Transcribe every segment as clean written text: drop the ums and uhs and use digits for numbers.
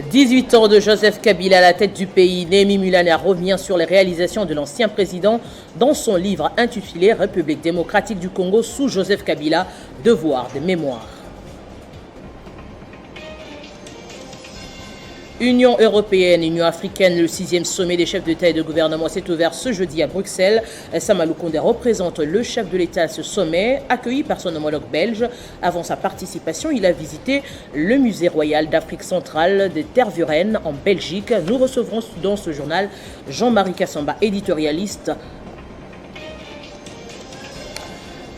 18 ans de Joseph Kabila à la tête du pays, Némi Mulania revient sur les réalisations de l'ancien président dans son livre intitulé République démocratique du Congo sous Joseph Kabila, devoir de mémoire. Union européenne, Union africaine, le 6e sommet des chefs d'État et de gouvernement s'est ouvert ce jeudi à Bruxelles. Samalou Kondé représente le chef de l'État à ce sommet, accueilli par son homologue belge. Avant sa participation, il a visité le musée royal d'Afrique centrale de Tervuren en Belgique. Nous recevrons dans ce journal Jean-Marie Kassamba, éditorialiste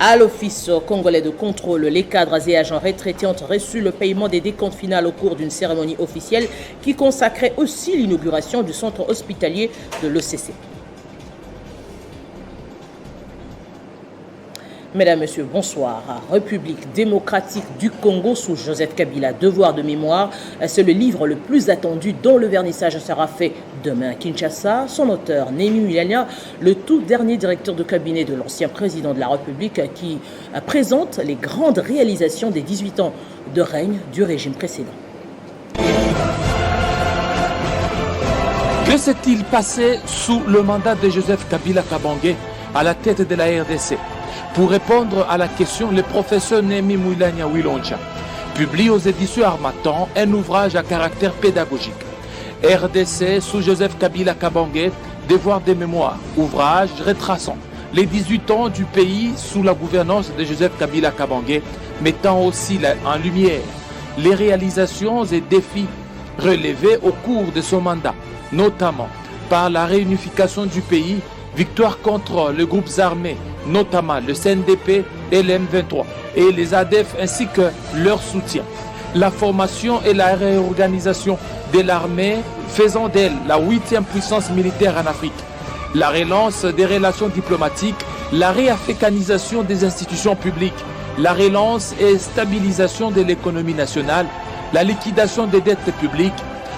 à l'Office congolais de contrôle. Les cadres et agents retraités ont reçu le paiement des décomptes finaux au cours d'une cérémonie officielle qui consacrait aussi l'inauguration du centre hospitalier de l'ECC. Mesdames, Messieurs, bonsoir. République démocratique du Congo sous Joseph Kabila, devoir de mémoire. C'est le livre le plus attendu dont le vernissage sera fait demain à Kinshasa. Son auteur, Némi Mulania, le tout dernier directeur de cabinet de l'ancien président de la République qui présente les grandes réalisations des 18 ans de règne du régime précédent. Que s'est-il passé sous le mandat de Joseph Kabila Kabange à la tête de la RDC? Pour répondre à la question, le professeur Némi Mulania Wilonja publie aux éditions Harmattan un ouvrage à caractère pédagogique. RDC sous Joseph Kabila Kabange, devoir de mémoire. Ouvrage retraçant les 18 ans du pays sous la gouvernance de Joseph Kabila Kabange, mettant aussi en lumière les réalisations et défis relevés au cours de son mandat, notamment par la réunification du pays, victoire contre les groupes armés, notamment le CNDP et le M23, et les ADF ainsi que leur soutien. La formation et la réorganisation de l'armée faisant d'elle la 8e puissance militaire en Afrique. La relance des relations diplomatiques, la réafricanisation des institutions publiques, la relance et stabilisation de l'économie nationale, la liquidation des dettes publiques,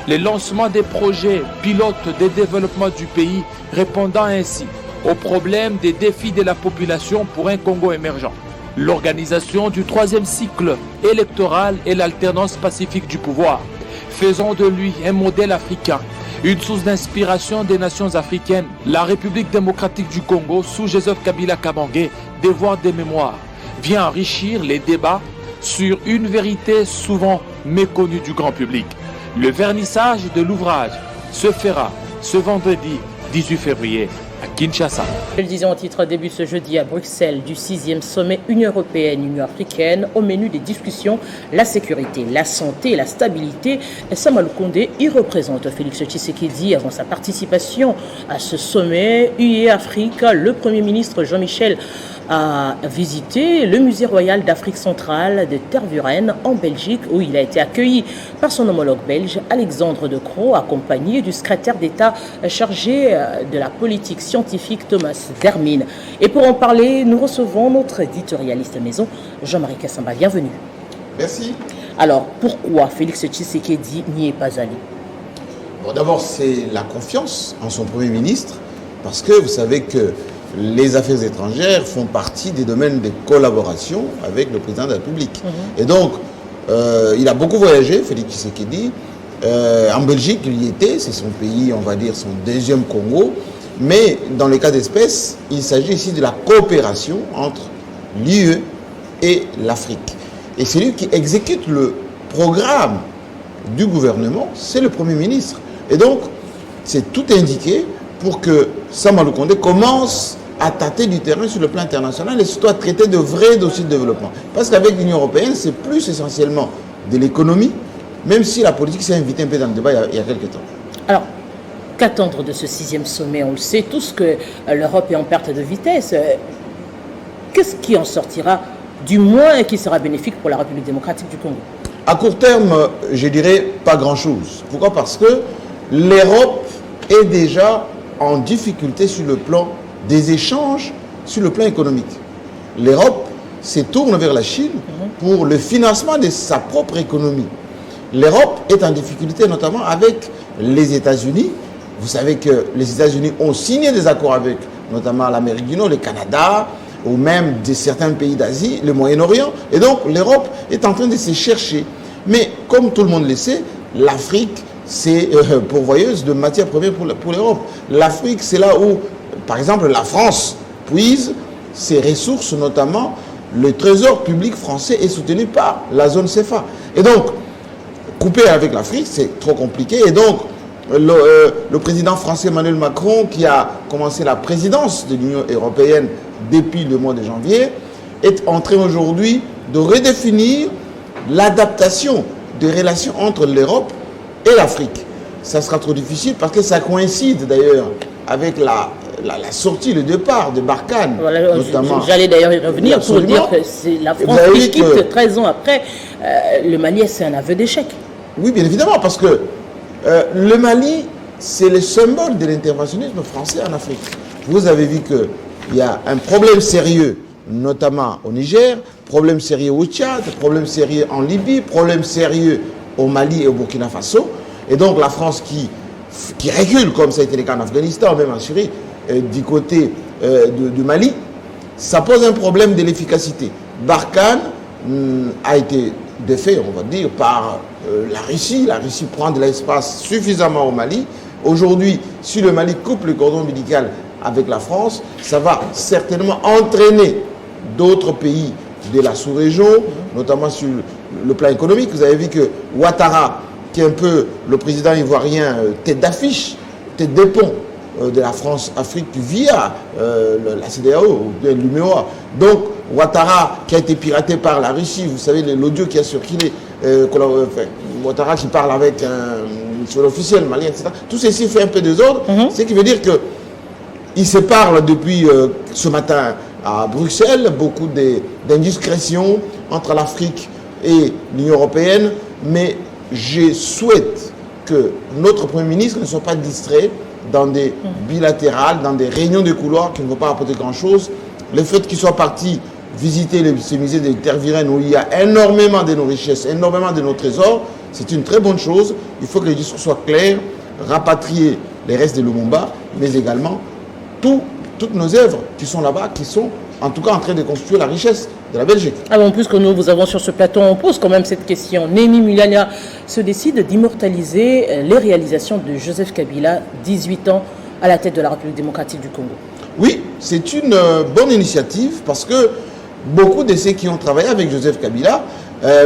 le lancement des projets pilotes de développement du pays, répondant ainsi aux problèmes des défis de la population pour un Congo émergent. L'organisation du 3e cycle électoral et l'alternance pacifique du pouvoir, faisant de lui un modèle africain, une source d'inspiration des nations africaines. La République démocratique du Congo, sous Joseph Kabila Kabange, devoir de mémoire, vient enrichir les débats sur une vérité souvent méconnue du grand public. Le vernissage de l'ouvrage se fera ce vendredi 18 février à Kinshasa. Je le disais en titre, début ce jeudi à Bruxelles du 6e sommet Union européenne, Union africaine. Au menu des discussions, la sécurité, la santé et la stabilité. Samalou Kondé y représente Félix Tshisekedi avant sa participation à ce sommet UE Afrique. Le Premier ministre Jean-Michel a visité le musée royal d'Afrique centrale de Tervuren en Belgique où il a été accueilli par son homologue belge Alexandre De Croo, accompagné du secrétaire d'État chargé de la politique scientifique Thomas Dermine. Et pour en parler, nous recevons notre éditorialiste maison Jean-Marie Kassamba. Bienvenue. Merci. Alors, pourquoi Félix Tshisekedi n'y est pas allé? Bon, d'abord, c'est la confiance en son Premier ministre, parce que vous savez que les affaires étrangères font partie des domaines de collaboration avec le président de la République. Et donc, il a beaucoup voyagé, Félix Tshisekedi. En Belgique, il y était, c'est son pays, on va dire, son deuxième Congo. Mais dans le cas d'espèce, il s'agit ici de la coopération entre l'UE et l'Afrique. Et celui qui exécute le programme du gouvernement, c'est le Premier ministre. Et donc, c'est tout indiqué pour que Samalou Kondé commence à tâter du terrain sur le plan international et surtout à traiter de vrais dossiers de développement. Parce qu'avec l'Union européenne, c'est plus essentiellement de l'économie, même si la politique s'est invitée un peu dans le débat il y a quelques temps. Alors, qu'attendre de ce 6e sommet? On le sait tous que l'Europe est en perte de vitesse. Qu'est-ce qui en sortira, du moins, et qui sera bénéfique pour la République démocratique du Congo? À court terme, je dirais pas grand-chose. Pourquoi? Parce que l'Europe est déjà en difficulté sur le plan des échanges, sur le plan économique. L'Europe se tourne vers la Chine pour le financement de sa propre économie. L'Europe est en difficulté notamment avec les États-Unis. Vous savez que les États-Unis ont signé des accords avec notamment l'Amérique du Nord, le Canada, ou même de certains pays d'Asie, le Moyen-Orient. Et donc l'Europe est en train de se chercher. Mais comme tout le monde le sait, l'Afrique c'est pourvoyeuse de matières premières pour l'Europe. L'Afrique, c'est là où, par exemple, la France puise ses ressources, notamment le trésor public français est soutenu par la zone CFA. Et donc, couper avec l'Afrique, c'est trop compliqué. Et donc, le président français Emmanuel Macron, qui a commencé la présidence de l'Union européenne depuis le mois de janvier, est en train aujourd'hui de redéfinir l'adaptation des relations entre l'Europe et l'Afrique. Ça sera trop difficile parce que ça coïncide d'ailleurs avec la sortie, le départ de Barkhane. Voilà, notamment. J'allais d'ailleurs y revenir pour dire que c'est la France qui quitte 13 ans après. Le Mali, c'est un aveu d'échec. Oui, bien évidemment, parce que le Mali, c'est le symbole de l'interventionnisme français en Afrique. Vous avez vu qu'il y a un problème sérieux, notamment au Niger, problème sérieux au Tchad, problème sérieux en Libye, problème sérieux au Mali et au Burkina Faso. Et donc la France qui recule, comme ça a été le cas en Afghanistan, même en Syrie, du côté du Mali, ça pose un problème de l'efficacité. Barkhane a été défait, on va dire, par la Russie. La Russie prend de l'espace suffisamment au Mali. Aujourd'hui, si le Mali coupe le cordon ombilical avec la France, ça va certainement entraîner d'autres pays de la sous-région, notamment sur le plan économique. Vous avez vu que Ouattara, qui est un peu le président ivoirien tête d'affiche, tête de pont de la France-Afrique via la CEDEAO ou bien l'UMOA. Donc, Ouattara qui a été piraté par la Russie, vous savez l'audio qui a circulé, Ouattara qui parle avec sur l'officiel malien, etc. Tout ceci fait un peu désordre, ce qui veut dire que il se parle depuis ce matin à Bruxelles, beaucoup d'indiscrétions entre l'Afrique et l'Union européenne, mais je souhaite que notre Premier ministre ne soit pas distrait dans des bilatérales, dans des réunions de couloirs qui ne vont pas apporter grand-chose. Le fait qu'il soit parti visiter ce musée de Tervuren où il y a énormément de nos richesses, énormément de nos trésors, c'est une très bonne chose. Il faut que les discours soient clairs, rapatrier les restes de Lumumba, mais également toutes nos œuvres qui sont là-bas, qui sont en tout cas en train de constituer la richesse de la Belgique. Alors, en plus que nous vous avons sur ce plateau, on pose quand même cette question. Némi Mulianya se décide d'immortaliser les réalisations de Joseph Kabila, 18 ans à la tête de la République démocratique du Congo. Oui, c'est une bonne initiative parce que beaucoup de ceux qui ont travaillé avec Joseph Kabila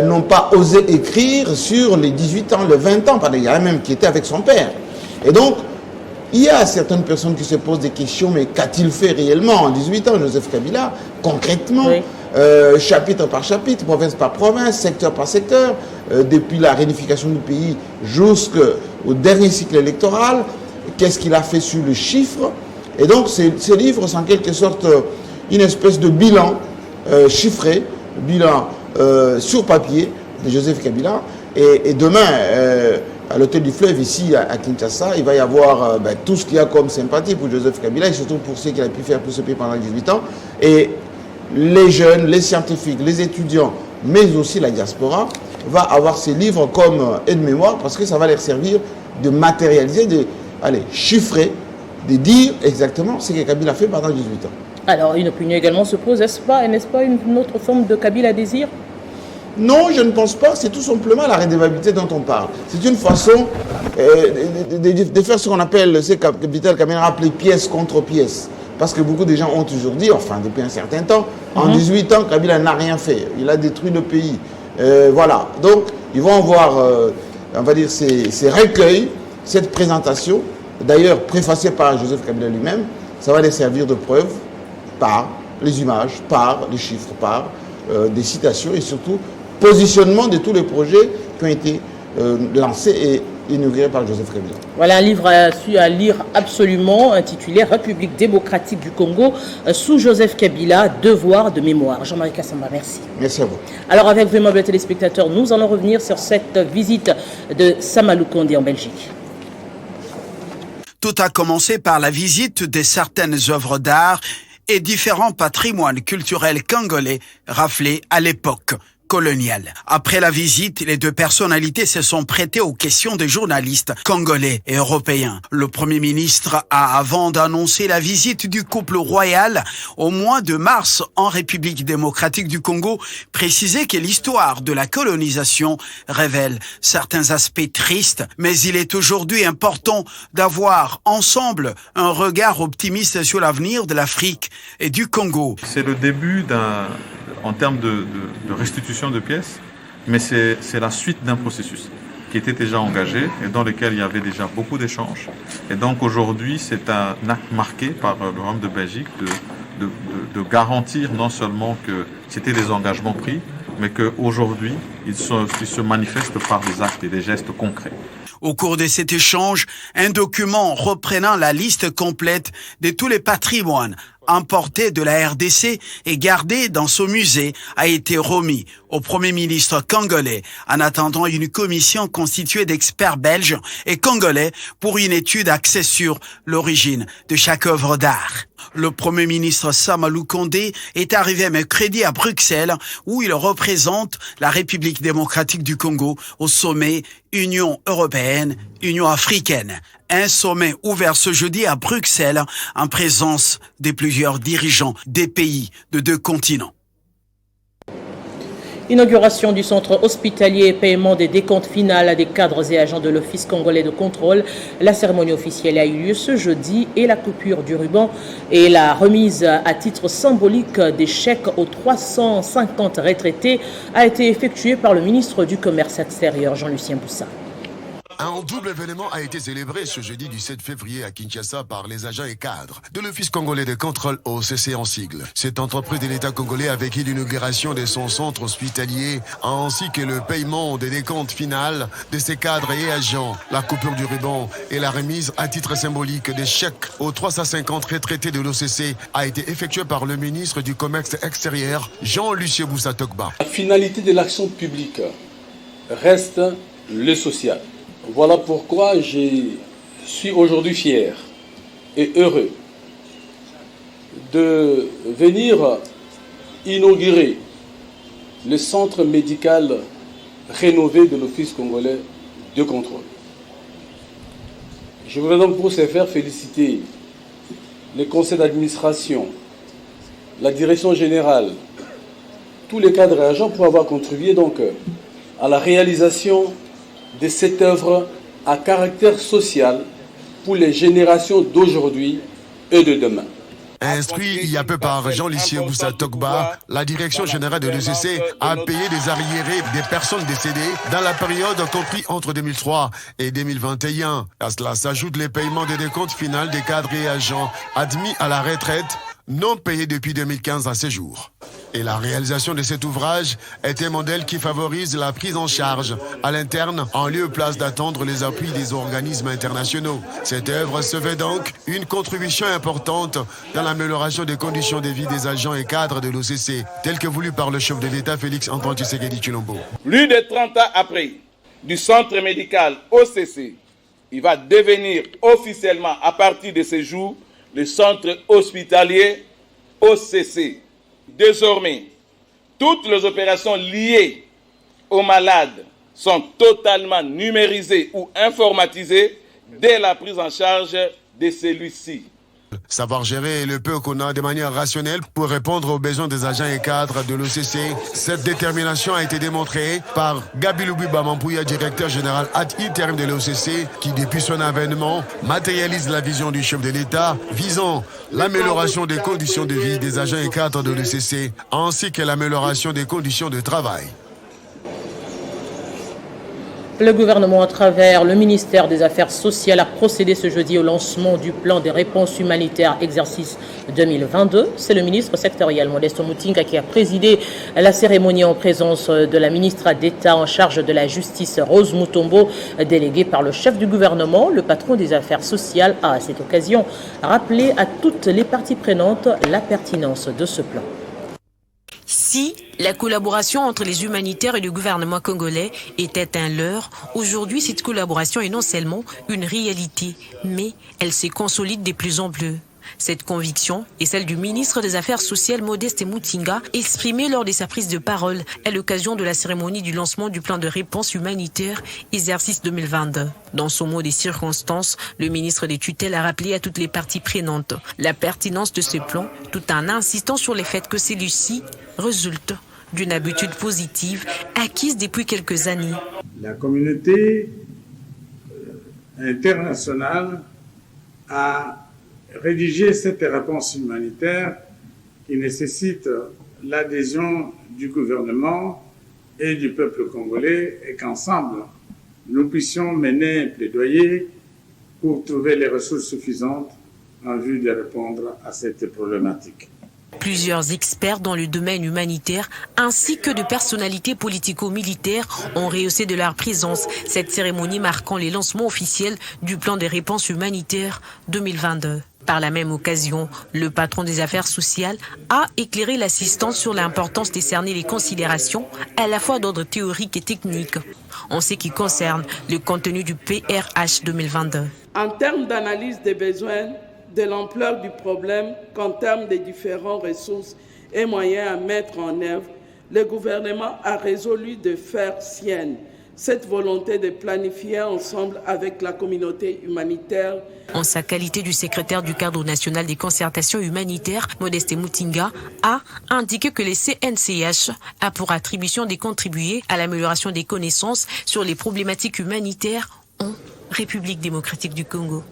n'ont pas osé écrire sur les 18 ans, les 20 ans, il y en a même qui étaient avec son père. Et donc, il y a certaines personnes qui se posent des questions, mais qu'a-t-il fait réellement en 18 ans, Joseph Kabila, concrètement, chapitre par chapitre, province par province, secteur par secteur, depuis la réunification du pays jusqu'au dernier cycle électoral, qu'est-ce qu'il a fait sur le chiffre. Et donc, ces livres sont en quelque sorte une espèce de bilan chiffré, bilan sur papier de Joseph Kabila. Et demain, à l'hôtel du Fleuve, ici à Kinshasa, il va y avoir tout ce qu'il y a comme sympathie pour Joseph Kabila et surtout pour ce qu'il a pu faire pour ce pays pendant 18 ans. Et les jeunes, les scientifiques, les étudiants, mais aussi la diaspora, va avoir ces livres comme aide-mémoire parce que ça va leur servir de matérialiser, de chiffrer, de dire exactement ce que Kabila a fait pendant 18 ans. Alors, une opinion également se pose, n'est-ce pas une autre forme de Kabila désir? Non, je ne pense pas. C'est tout simplement la redevabilité dont on parle. C'est une façon de faire ce qu'on appelle, ce que Vital Kamerhe a appelé pièce contre pièce. Parce que beaucoup de gens ont toujours dit, enfin depuis un certain temps, en 18 ans, Kabila n'a rien fait. Il a détruit le pays. Voilà. Donc, ils vont avoir, on va dire, ces recueils, cette présentation, d'ailleurs préfacée par Joseph Kabila lui-même, ça va les servir de preuve par les images, par les chiffres, par des citations et surtout positionnement de tous les projets qui ont été lancés et inaugurés par Joseph Kabila. Voilà un livre à lire absolument intitulé République démocratique du Congo sous Joseph Kabila, devoir de mémoire. Jean-Marie Kassamba, merci. Merci à vous. Alors avec vous, aimables téléspectateurs, nous allons revenir sur cette visite de Sama Lukonde en Belgique. Tout a commencé par la visite de certaines œuvres d'art et différents patrimoines culturels congolais raflés à l'époque coloniale. Après la visite, les deux personnalités se sont prêtées aux questions des journalistes congolais et européens. Le Premier ministre a, avant d'annoncer la visite du couple royal au mois de mars en République démocratique du Congo, précisé que l'histoire de la colonisation révèle certains aspects tristes, mais il est aujourd'hui important d'avoir ensemble un regard optimiste sur l'avenir de l'Afrique et du Congo. C'est le début en termes de restitution de pièces, mais c'est la suite d'un processus qui était déjà engagé et dans lequel il y avait déjà beaucoup d'échanges. Et donc aujourd'hui, c'est un acte marqué par le Royaume de Belgique de garantir non seulement que c'était des engagements pris, mais qu'aujourd'hui, ils se manifestent par des actes et des gestes concrets. Au cours de cet échange, un document reprenant la liste complète de tous les patrimoines importés de la RDC et gardé dans ce musée a été remis au Premier ministre congolais en attendant une commission constituée d'experts belges et congolais pour une étude axée sur l'origine de chaque œuvre d'art. Le Premier ministre Samalou Kondé est arrivé mercredi à Bruxelles où il représente la République démocratique du Congo au sommet Union européenne, Union africaine. Un sommet ouvert ce jeudi à Bruxelles en présence de plusieurs dirigeants des pays de deux continents. Inauguration du centre hospitalier et paiement des décomptes finales des cadres et agents de l'Office congolais de contrôle. La cérémonie officielle a eu lieu ce jeudi et la coupure du ruban et la remise à titre symbolique des chèques aux 350 retraités a été effectuée par le ministre du Commerce extérieur, Jean-Lucien Boussa. Un double événement a été célébré ce jeudi du 7 février à Kinshasa par les agents et cadres de l'Office congolais de contrôle OCC en sigle. Cette entreprise de l'État congolais a vécu l'inauguration de son centre hospitalier ainsi que le paiement des décomptes finales de ses cadres et agents, la coupure du ruban et la remise à titre symbolique des chèques aux 350 retraités de l'OCC a été effectuée par le ministre du Commerce extérieur, Jean-Lucien Boussa Tokba. La finalité de l'action publique reste le social. Voilà pourquoi je suis aujourd'hui fier et heureux de venir inaugurer le centre médical rénové de l'Office congolais de contrôle. Je voudrais donc pour ce faire féliciter le conseil d'administration, la direction générale, tous les cadres et agents pour avoir contribué donc à la réalisation de cette œuvre à caractère social pour les générations d'aujourd'hui et de demain. Instruit il y a peu par Jean-Lucien Boussa Tokba, la direction générale de l'ECC a payé des arriérés des personnes décédées dans la période comprise entre 2003 et 2021. À cela s'ajoutent les paiements des décomptes finales des cadres et agents admis à la retraite non payés depuis 2015 à ce jour. Et la réalisation de cet ouvrage est un modèle qui favorise la prise en charge à l'interne en lieu et place d'attendre les appuis des organismes internationaux. Cette œuvre se veut donc une contribution importante dans l'amélioration des conditions de vie des agents et cadres de l'OCC, tel que voulu par le chef de l'État Félix Antoine Tshisekedi Tshilombo. Plus de 30 ans après, du centre médical OCC, il va devenir officiellement, à partir de ce jour, le centre hospitalier OCC. Désormais, toutes les opérations liées aux malades sont totalement numérisées ou informatisées dès la prise en charge de celui-ci. Savoir gérer le peu qu'on a de manière rationnelle pour répondre aux besoins des agents et cadres de l'OCC. Cette détermination a été démontrée par Gabi Loubiba Mampouya, directeur général ad interim de l'OCC, qui depuis son avènement matérialise la vision du chef de l'État visant l'amélioration des conditions de vie des agents et cadres de l'OCC ainsi que l'amélioration des conditions de travail. Le gouvernement, à travers le ministère des Affaires sociales, a procédé ce jeudi au lancement du plan de réponse humanitaire exercice 2022. C'est le ministre sectoriel Modeste Moutinga qui a présidé la cérémonie en présence de la ministre d'État en charge de la justice Rose Mutombo, déléguée par le chef du gouvernement. Le patron des Affaires sociales a à cette occasion rappelé à toutes les parties prenantes la pertinence de ce plan. Si la collaboration entre les humanitaires et le gouvernement congolais était un leurre, aujourd'hui cette collaboration est non seulement une réalité, mais elle se consolide de plus en plus. Cette conviction est celle du ministre des Affaires sociales Modeste Mutinga, exprimée lors de sa prise de parole à l'occasion de la cérémonie du lancement du plan de réponse humanitaire exercice 2022. Dans son mot des circonstances, le ministre des tutelles a rappelé à toutes les parties prenantes la pertinence de ce plan, tout en insistant sur le fait que celui-ci résulte d'une habitude positive acquise depuis quelques années. La communauté internationale a rédigé cette réponse humanitaire qui nécessite l'adhésion du gouvernement et du peuple congolais et qu'ensemble, nous puissions mener un plaidoyer pour trouver les ressources suffisantes en vue de répondre à cette problématique. Plusieurs experts dans le domaine humanitaire ainsi que de personnalités politico-militaires ont rehaussé de leur présence cette cérémonie marquant les lancements officiels du plan de réponse humanitaire 2022. Par la même occasion, le patron des affaires sociales a éclairé l'assistance sur l'importance de cerner les considérations à la fois d'ordre théorique et technique en ce qui concerne le contenu du PRH 2022. En termes d'analyse des besoins, de l'ampleur du problème qu'en termes de différentes ressources et moyens à mettre en œuvre, le gouvernement a résolu de faire sienne cette volonté de planifier ensemble avec la communauté humanitaire. En sa qualité du secrétaire du cadre national des concertations humanitaires, Modeste Mutinga a indiqué que les CNCH a pour attribution de contribuer à l'amélioration des connaissances sur les problématiques humanitaires en République démocratique du Congo.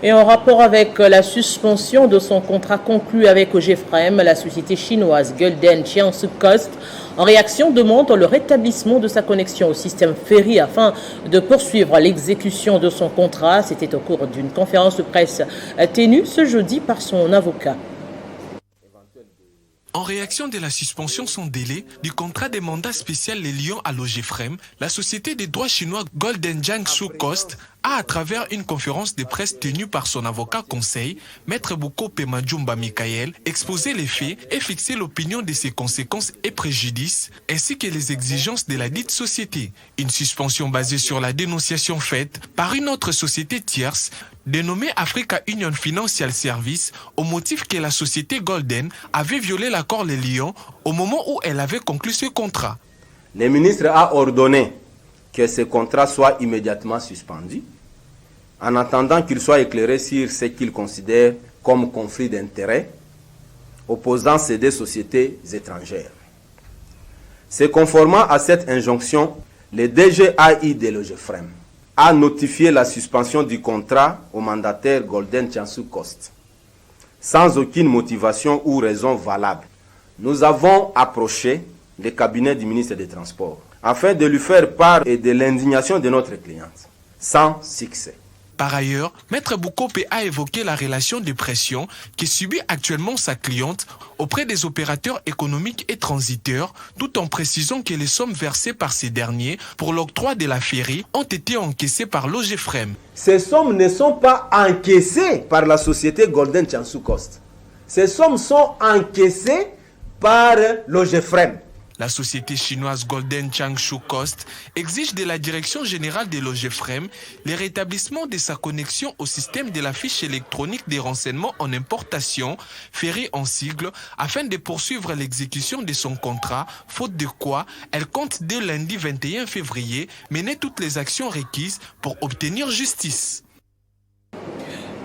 Et en rapport avec la suspension de son contrat conclu avec OGEFREM, la société chinoise Golden Jiangsu Coast, en réaction, demande le rétablissement de sa connexion au système ferry afin de poursuivre l'exécution de son contrat. C'était au cours d'une conférence de presse tenue ce jeudi par son avocat. En réaction de la suspension sans délai du contrat des mandats spéciaux les lions à l'OGEFREM, la société des droits chinois Golden Jiangsu Coast a, à travers une conférence de presse tenue par son avocat conseil, Maître Bukope Majumba Mikael, exposé les faits et fixé l'opinion de ses conséquences et préjudices, ainsi que les exigences de la dite société. Une suspension basée sur la dénonciation faite par une autre société tierce, dénommée Africa Union Financial Service, au motif que la société Golden avait violé l'accord Les Lions au moment où elle avait conclu ce contrat. Le ministre a ordonné que ce contrat soit immédiatement suspendu, en attendant qu'il soit éclairé sur ce qu'il considère comme conflit d'intérêts opposant ces deux sociétés étrangères. Se conformant à cette injonction, le DGAI de l'OGEFREM a notifié la suspension du contrat au mandataire Golden Jiangsu Coast, sans aucune motivation ou raison valable. Nous avons approché le cabinet du ministre des Transports afin de lui faire part et de l'indignation de notre cliente, sans succès. Par ailleurs, Maître Bukope a évoqué la relation de pression que subit actuellement sa cliente auprès des opérateurs économiques et transiteurs, tout en précisant que les sommes versées par ces derniers pour l'octroi de la ferry ont été encaissées par l'OGEFREM. Ces sommes ne sont pas encaissées par la société Golden Jiangsu Coast. Ces sommes sont encaissées par l'OGEFREM. La société chinoise Golden Jiangsu Coast exige de la direction générale de l'OGEFREM le rétablissement de sa connexion au système de la fiche électronique des renseignements en importation, ferry en sigle, afin de poursuivre l'exécution de son contrat, faute de quoi elle compte dès lundi 21 février mener toutes les actions requises pour obtenir justice.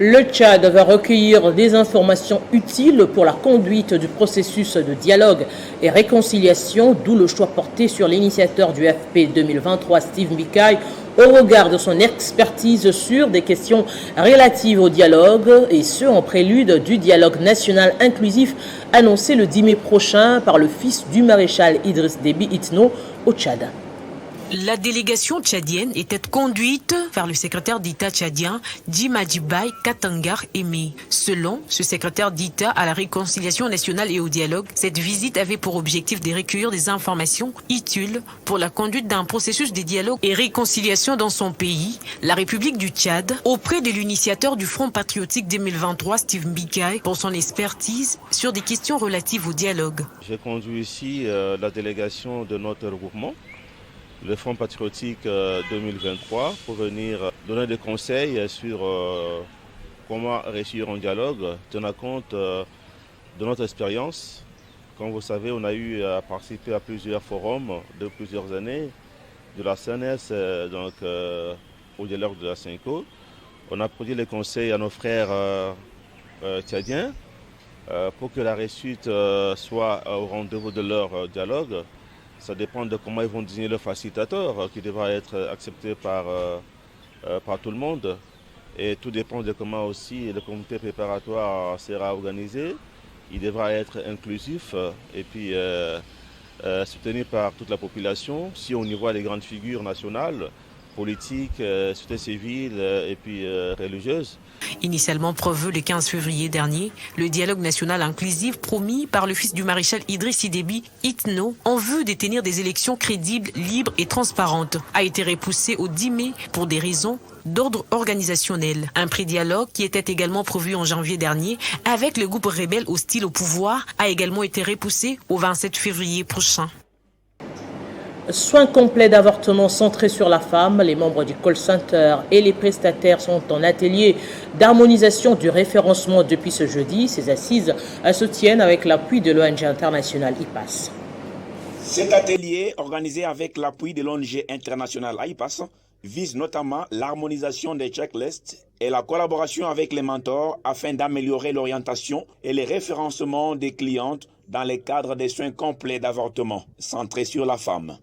Le Tchad va recueillir des informations utiles pour la conduite du processus de dialogue et réconciliation, d'où le choix porté sur l'initiateur du FP 2023, Steve Mbeki, au regard de son expertise sur des questions relatives au dialogue, et ce en prélude du dialogue national inclusif annoncé le 10 mai prochain par le fils du maréchal Idriss Déby Itno au Tchad. La délégation tchadienne était conduite par le secrétaire d'État tchadien Djimadjibaye Katangar Aimé. Selon ce secrétaire d'État à la réconciliation nationale et au dialogue, cette visite avait pour objectif de recueillir des informations utiles pour la conduite d'un processus de dialogue et réconciliation dans son pays, la République du Tchad, auprès de l'initiateur du Front patriotique 2023, Steve Mbeki, pour son expertise sur des questions relatives au dialogue. J'ai conduit ici la délégation de notre regroupement, le Front patriotique 2023, pour venir donner des conseils sur comment réussir un dialogue, tenant compte de notre expérience. Comme vous savez, on a eu à participer à plusieurs forums de plusieurs années, de la CNS au dialogue de la CENCO. On a produit les conseils à nos frères tchadiens pour que la réussite soit au rendez-vous de leur dialogue. Ça dépend de comment ils vont désigner le facilitateur qui devra être accepté par tout le monde. Et tout dépend de comment aussi le comité préparatoire sera organisé. Il devra être inclusif et puis soutenu par toute la population. Si on y voit les grandes figures nationales, politiques, société civile et puis religieuses. Initialement prévu le 15 février dernier, le dialogue national inclusif promis par le fils du maréchal Idriss Déby, Itno, en vue de tenir des élections crédibles, libres et transparentes, a été repoussé au 10 mai pour des raisons d'ordre organisationnel. Un pré-dialogue qui était également prévu en janvier dernier avec le groupe rebelle hostile au pouvoir a également été repoussé au 27 février prochain. Soins complets d'avortement centrés sur la femme, les membres du call center et les prestataires sont en atelier d'harmonisation du référencement depuis ce jeudi. Ces assises se tiennent avec l'appui de l'ONG internationale IPAS. Cet atelier, organisé avec l'appui de l'ONG internationale IPAS, vise notamment l'harmonisation des checklists et la collaboration avec les mentors afin d'améliorer l'orientation et le référencement des clientes dans le cadre des soins complets d'avortement centrés sur la femme.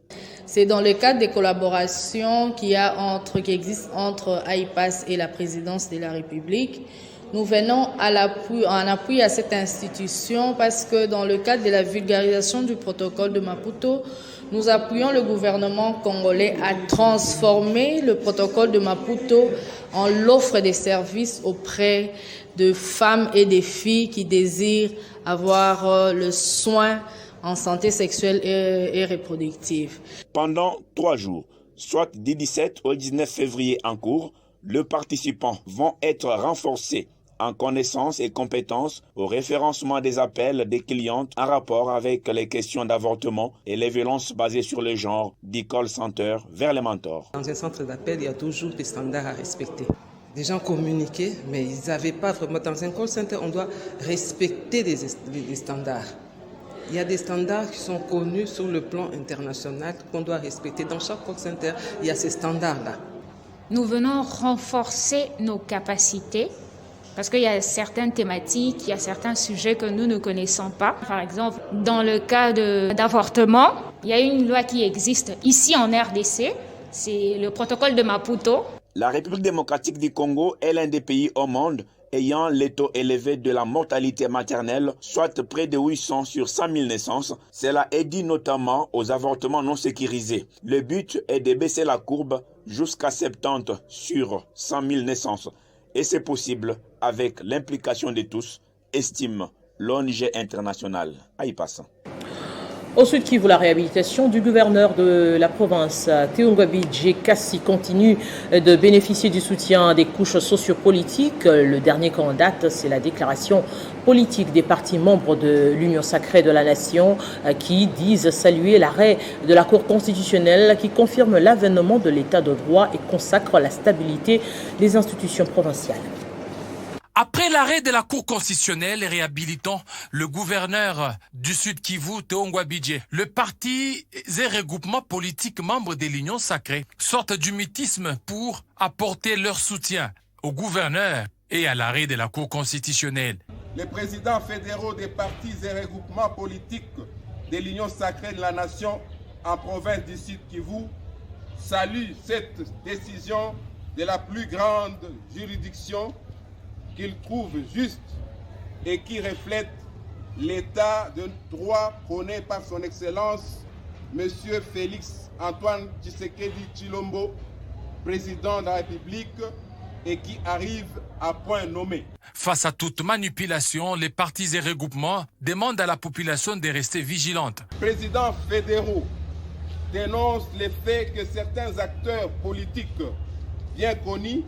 C'est dans le cadre des collaborations qui existent entre IPAS et la présidence de la République. Nous venons en appui à cette institution parce que dans le cadre de la vulgarisation du protocole de Maputo, nous appuyons le gouvernement congolais à transformer le protocole de Maputo en l'offre des services auprès de femmes et des filles qui désirent avoir le soin en santé sexuelle et reproductive. Pendant 3 jours, soit du 17 au 19 février en cours, les participants vont être renforcés en connaissances et compétences au référencement des appels des clientes en rapport avec les questions d'avortement et les violences basées sur le genre du call center vers les mentors. Dans un centre d'appel, il y a toujours des standards à respecter. Des gens communiquaient, mais ils n'avaient pas vraiment... Dans un call center, on doit respecter des standards. Il y a des standards qui sont connus sur le plan international qu'on doit respecter. Dans chaque call center, il y a ces standards-là. Nous venons renforcer nos capacités parce qu'il y a certaines thématiques, il y a certains sujets que nous ne connaissons pas. Par exemple, dans le cas d'avortement, il y a une loi qui existe ici en RDC, c'est le protocole de Maputo. La République démocratique du Congo est l'un des pays au monde ayant les taux élevés de la mortalité maternelle, soit près de 800 sur 100 000 naissances. Cela est dû notamment aux avortements non sécurisés. Le but est de baisser la courbe jusqu'à 70 sur 100 000 naissances. Et c'est possible avec l'implication de tous, estime l'ONG internationale IPAS. Au Sud Kivu, la réhabilitation du gouverneur de la province, Théongwa-Bidje Kassi, continue de bénéficier du soutien des couches sociopolitiques. Le dernier cas en date, c'est la déclaration politique des partis membres de l'Union sacrée de la nation qui disent saluer l'arrêt de la Cour constitutionnelle qui confirme l'avènement de l'état de droit et consacre la stabilité des institutions provinciales. Après l'arrêt de la Cour constitutionnelle réhabilitant le gouverneur du Sud Kivu, Théongwa-Bidje, le parti et regroupements politiques membres de l'Union sacrée sortent du mutisme pour apporter leur soutien au gouverneur et à l'arrêt de la Cour constitutionnelle. Les présidents fédéraux des partis et regroupements politiques de l'Union sacrée de la nation en province du Sud Kivu saluent cette décision de la plus grande juridiction qu'il trouve juste et qui reflète l'état de droit prôné par son Excellence, M. Félix Antoine Tshisekedi Tshilombo, président de la République, et qui arrive à point nommé. Face à toute manipulation, les partis et regroupements demandent à la population de rester vigilante. Les présidents fédéraux dénoncent le fait que certains acteurs politiques bien connus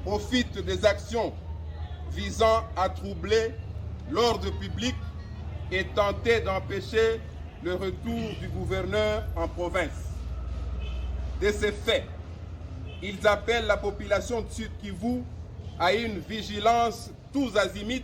profitent des actions visant à troubler l'ordre public et tenter d'empêcher le retour du gouverneur en province. De ces faits, ils appellent la population de Sud Kivu à une vigilance tous azimuts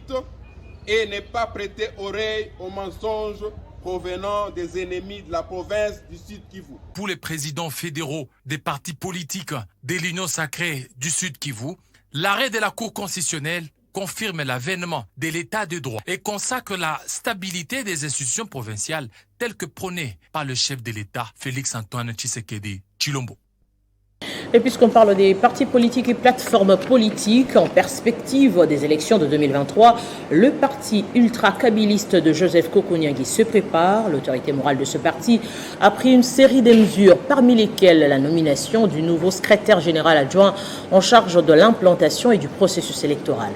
et ne pas prêter oreille aux mensonges provenant des ennemis de la province du Sud Kivu. Pour les présidents fédéraux des partis politiques de l'Union sacrée du Sud Kivu, l'arrêt de la Cour constitutionnelle confirme l'avènement de l'état de droit et consacre la stabilité des institutions provinciales telles que prônées par le chef de l'État, Félix-Antoine Tshisekedi Tshilombo. Et puisqu'on parle des partis politiques et plateformes politiques en perspective des élections de 2023, le parti ultra-kabiliste de Joseph Kokonyangi se prépare. L'autorité morale de ce parti a pris une série de mesures, parmi lesquelles la nomination du nouveau secrétaire général adjoint en charge de l'implantation et du processus électoral.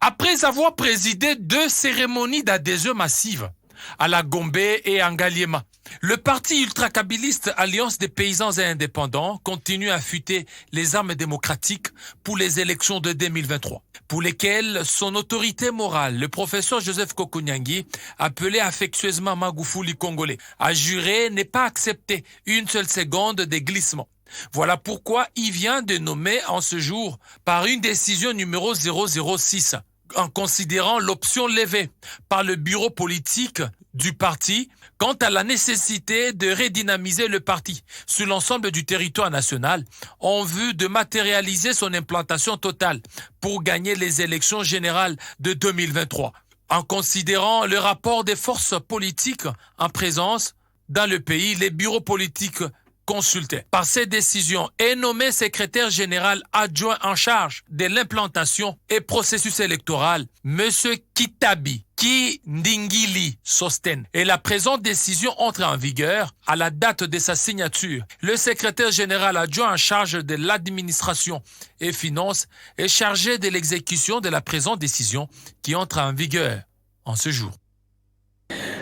Après avoir présidé 2 cérémonies d'adhésion massive à la Gombe et à Ngaliema, le parti ultra-kabiliste Alliance des paysans et indépendants continue à affûter les armes démocratiques pour les élections de 2023, pour lesquelles son autorité morale, le professeur Joseph Kokonyangi, appelé affectueusement Magufuli congolais, a juré ne pas accepter une seule seconde de glissement. Voilà pourquoi il vient de nommer en ce jour, par une décision numéro 006, en considérant l'option levée par le bureau politique du parti quant à la nécessité de redynamiser le parti sur l'ensemble du territoire national en vue de matérialiser son implantation totale pour gagner les élections générales de 2023. En considérant le rapport des forces politiques en présence dans le pays, les bureaux politiques consulté. Par cette décision, est nommé secrétaire général adjoint en charge de l'implantation et processus électoral, M. Kitabi Kindingili Sosten. Et la présente décision entre en vigueur à la date de sa signature. Le secrétaire général adjoint en charge de l'administration et finances est chargé de l'exécution de la présente décision qui entre en vigueur en ce jour.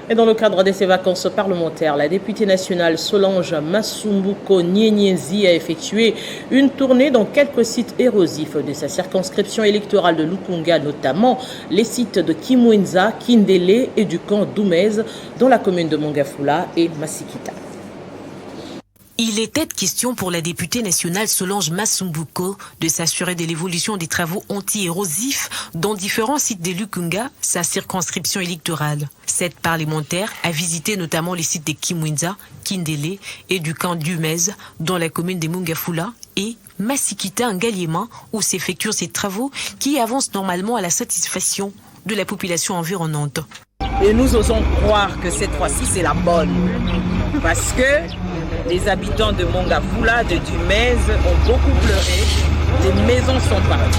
Et dans le cadre de ses vacances parlementaires, la députée nationale Solange Masumbuko Nyenyezi a effectué une tournée dans quelques sites érosifs de sa circonscription électorale de Lukunga, notamment les sites de Kimwenza, Kindele et du camp Doumez dans la commune de Mongafula et Masikita. Il était question pour la députée nationale Solange Masumbuko de s'assurer de l'évolution des travaux anti-érosifs dans différents sites de Lukunga, sa circonscription électorale. Cette parlementaire a visité notamment les sites de Kimwenza, Kindele et du camp Dumez dans la commune de Mongafula et Masikita Ngaliema où s'effectuent ces travaux qui avancent normalement à la satisfaction de la population environnante. Et nous osons croire que cette fois-ci c'est la bonne parce que les habitants de Mongafula, de Dumez ont beaucoup pleuré. Les maisons sont parties,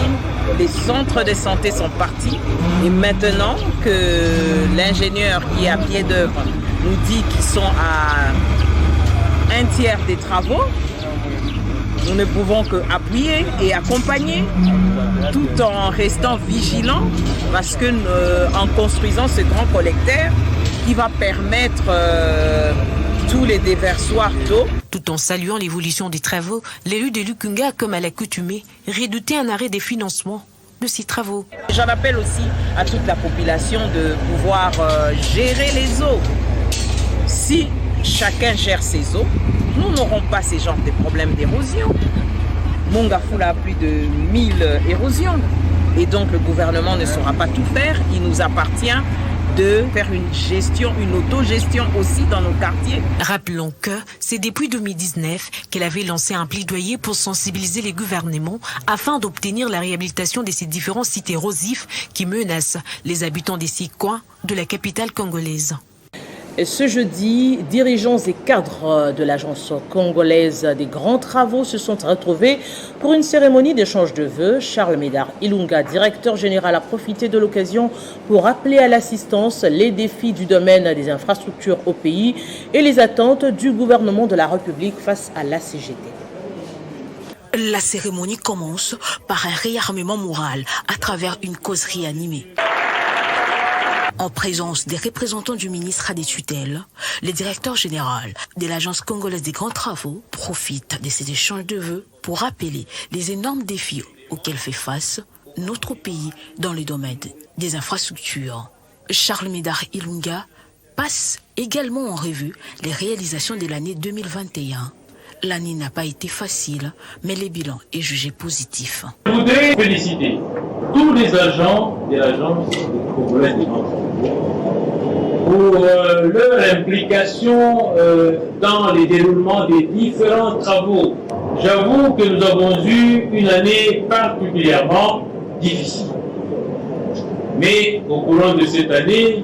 les centres de santé sont partis. Et maintenant que l'ingénieur qui est à pied d'œuvre nous dit qu'ils sont à 1/3 des travaux, nous ne pouvons qu'appuyer et accompagner tout en restant vigilants parce que en construisant ce grand collecteur qui va permettre tous les déversoirs d'eau. Tout en saluant l'évolution des travaux, l'élu de Lukunga, comme à l'accoutumée, redoutait un arrêt des financements de ces travaux. J'en appelle aussi à toute la population de pouvoir gérer les eaux. Si chacun gère ses eaux, nous n'aurons pas ces genres de problèmes d'érosion. Mongafula a plus de 1000 érosions. Et donc le gouvernement ne saura pas tout faire. Il nous appartient de faire une gestion, une autogestion aussi dans nos quartiers. Rappelons que c'est depuis 2019 qu'elle avait lancé un plaidoyer pour sensibiliser les gouvernements afin d'obtenir la réhabilitation de ces différents sites érosifs qui menacent les habitants des 6 coins de la capitale congolaise. Et ce jeudi, dirigeants et cadres de l'agence congolaise des grands travaux se sont retrouvés pour une cérémonie d'échange de vœux. Charles Médard Ilunga, directeur général, a profité de l'occasion pour appeler à l'assistance les défis du domaine des infrastructures au pays et les attentes du gouvernement de la République face à la CGT. La cérémonie commence par un réarmement moral à travers une causerie animée. En présence des représentants du ministère des tutelles, le directeur général de l'Agence congolaise des grands travaux profite de ces échanges de vœux pour rappeler les énormes défis auxquels fait face notre pays dans le domaine des infrastructures. Charles Médard Ilunga passe également en revue les réalisations de l'année 2021. L'année n'a pas été facile, mais le bilan est jugé positif. Je voudrais féliciter tous les agents de l'agence congolaise des ventes pour leur implication dans les déroulements des différents travaux. J'avoue que nous avons eu une année particulièrement difficile. Mais au courant de cette année,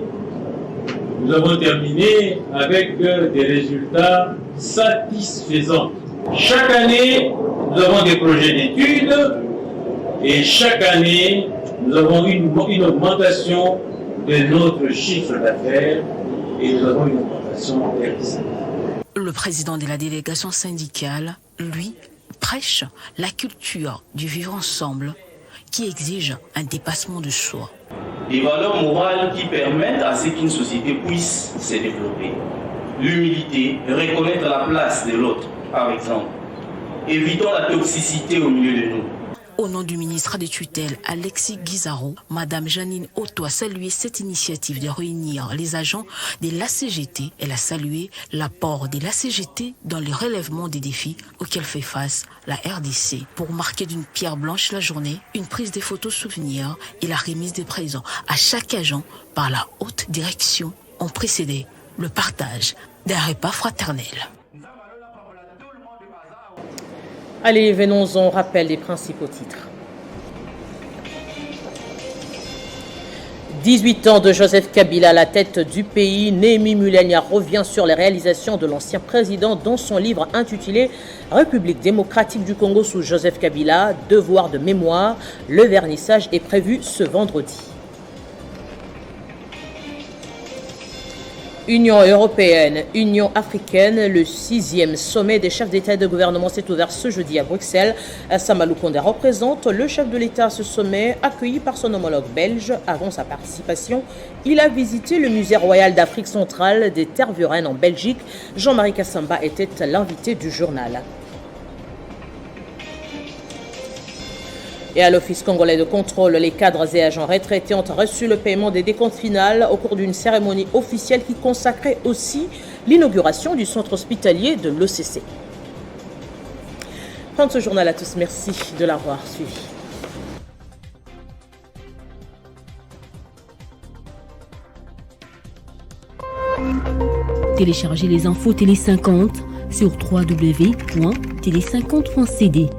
nous avons terminé avec des résultats satisfaisants. Chaque année, nous avons des projets d'études et chaque année, nous avons une augmentation de notre chiffre d'affaires et nous avons une augmentation des risques. Le président de la délégation syndicale, lui, prêche la culture du vivre ensemble qui exige un dépassement de soi. Des valeurs morales qui permettent à ce qu'une société puisse se développer. L'humilité, reconnaître la place de l'autre, par exemple. Évitons la toxicité au milieu de nous. Au nom du ministre des tutelles Alexis Guizarro, Madame Janine Otto a salué cette initiative de réunir les agents de la CGT. Elle a salué l'apport de la CGT dans le relèvement des défis auxquels fait face la RDC. Pour marquer d'une pierre blanche la journée, une prise des photos souvenirs et la remise des présents à chaque agent par la haute direction ont précédé le partage d'un repas fraternel. Allez, venons-en, rappel des principaux titres. 18 ans de Joseph Kabila à la tête du pays, Néhémie Mulenia revient sur les réalisations de l'ancien président dans son livre intitulé « République démocratique du Congo sous Joseph Kabila, devoir de mémoire ». Le vernissage est prévu ce vendredi. Union européenne, Union africaine, le 6e sommet des chefs d'État et de gouvernement s'est ouvert ce jeudi à Bruxelles. Samalou Kondé représente le chef de l'État à ce sommet, accueilli par son homologue belge. Avant sa participation, il a visité le musée royal d'Afrique centrale des Tervuren en Belgique. Jean-Marie Kassamba était l'invité du journal. Et à l'Office congolais de contrôle, les cadres et agents retraités ont reçu le paiement des décomptes finales au cours d'une cérémonie officielle qui consacrait aussi l'inauguration du centre hospitalier de l'OCC. Fin de ce journal à tous, merci de l'avoir suivi. Téléchargez les infos Télé 50 sur www.télé50.cd.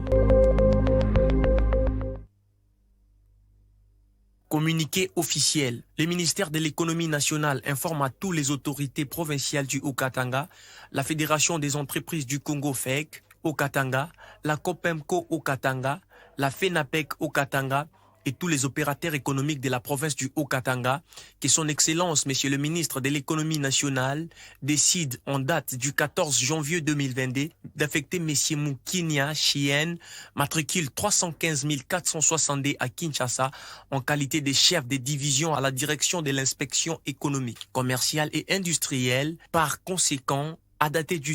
Communiqué officiel. Le ministère de l'économie nationale informe à toutes les autorités provinciales du Haut-Katanga, la Fédération des entreprises du Congo FEC au Katanga, la COPEMCO au Katanga, la FENAPEC au Katanga et tous les opérateurs économiques de la province du Haut-Katanga que son Excellence, Monsieur le ministre de l'économie nationale, décide en date du 14 janvier 2022 d'affecter Monsieur Moukinia Chien, matricule 315 462 à Kinshasa, en qualité de chef de division à la direction de l'inspection économique, commerciale et industrielle. Par conséquent, à dater du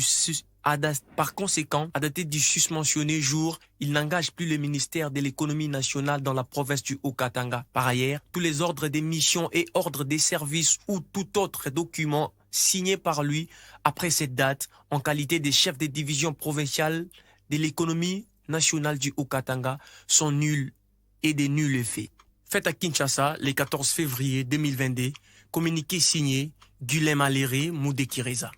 susmentionné jour, il n'engage plus le ministère de l'économie nationale dans la province du Haut-Katanga. Par ailleurs, tous les ordres des missions et ordres des services ou tout autre document signé par lui après cette date en qualité de chef de division provinciale de l'économie nationale du Haut-Katanga sont nuls et de nul effet. Fait à Kinshasa le 14 février 2022, communiqué signé Guilhem Aléré Moudekireza.